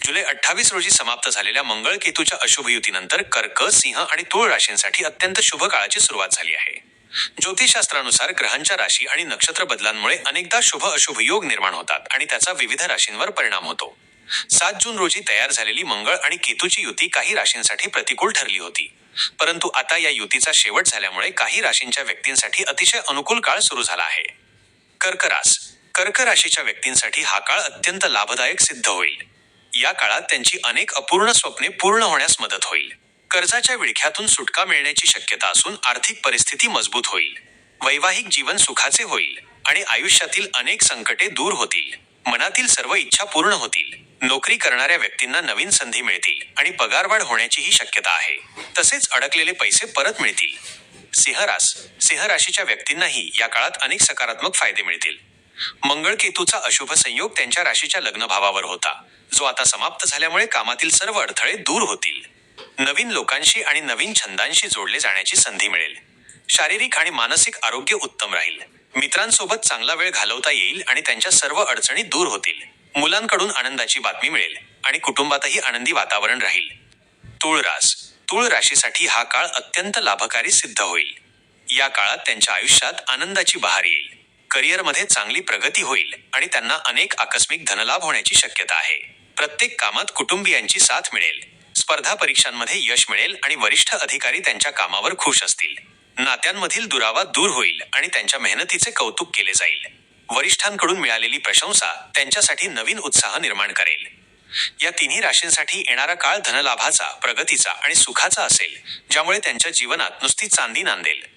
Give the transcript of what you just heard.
जुलै 28 रोजी समाप्त झालेल्या मंगळ केतूच्या अशुभ युतीनंतर कर्क, सिंह आणि तुळ राशींसाठी अत्यंत शुभ काळाची सुरुवात झाली आहे. ज्योतिषशास्त्रानुसार ग्रहांच्या राशी आणि नक्षत्र बदलांमुळे अनेकदा शुभ अशुभ योग निर्माण होतात आणि त्याचा विविध राशींवर परिणाम होतो. 7 जून रोजी तयार झालेली मंगळ आणि केतूची युती काही राशींसाठी प्रतिकूल ठरली होती. परंतु आता या युतीचा शेवट झाल्यामुळे काही राशींच्या व्यक्तींसाठी अतिशय अनुकूल काळ सुरू झाला आहे. कर्क रास. कर्क राशीच्या व्यक्तींसाठी हा काळ अत्यंत लाभदायक सिद्ध होईल. या काळात त्यांची अनेक अपूर्ण स्वप्ने पूर्ण होण्यास मदत होईल. कर्जाच्या विळख्यातून सुटका मिळण्याची शक्यता असून आर्थिक परिस्थिती मजबूत होईल. वैवाहिक जीवन सुखाचे होईल आणि आयुष्यातील अनेक संकटे दूर होतील. मनातील सर्व इच्छा पूर्ण होतील. नोकरी करणाऱ्या व्यक्तींना नवीन संधी मिळतील आणि पगारवाढ होण्याचीही शक्यता आहे. तसेच अडकलेले पैसे परत मिळतील. सिंह रास. सिंह राशीच्या व्यक्तींनाही या काळात अनेक सकारात्मक फायदे मिळतील. मंगळ केतूचा अशुभ संयोग त्यांच्या राशीच्या लग्न भावावर होता, जो आता समाप्त झाल्यामुळे कामातील सर्व अडथळे दूर होतील. नवीन लोकांशी आणि नवीन छंदांशी जोडले जाण्याची संधी मिळेल. शारीरिक आणि मानसिक आरोग्य उत्तम राहील. मित्रांसोबत चांगला वेळ घालवता येईल आणि त्यांच्या सर्व अडचणी दूर होतील. मुलांकडून आनंदाची बातमी मिळेल आणि कुटुंबातही आनंदी वातावरण राहील. तुळ रास. तुळ राशीसाठी हा काळ अत्यंत लाभकारी सिद्ध होईल. या काळात त्यांच्या आयुष्यात आनंदाची बहार येईल. करिअरमध्ये चांगली प्रगती होईल आणि त्यांना अनेक आकस्मिक धनलाभ होण्याची शक्यता आहे. प्रत्येक कामात कुटुंबियांची साथ मिळेल. स्पर्धा परीक्षांमध्ये यश मिळेल आणि वरिष्ठ अधिकारी त्यांच्या कामावर खुश असतील. नात्यांमधील दुरावा दूर होईल आणि त्यांच्या मेहनतीचे कौतुक केले जाईल. वरिष्ठांकडून मिळालेली प्रशंसा त्यांच्यासाठी नवीन उत्साह निर्माण करेल. या तिन्ही राशींसाठी येणारा काळ धनलाभाचा, प्रगतीचा आणि सुखाचा असेल, ज्यामुळे त्यांच्या जीवनात नुसती चांदी नांदेल,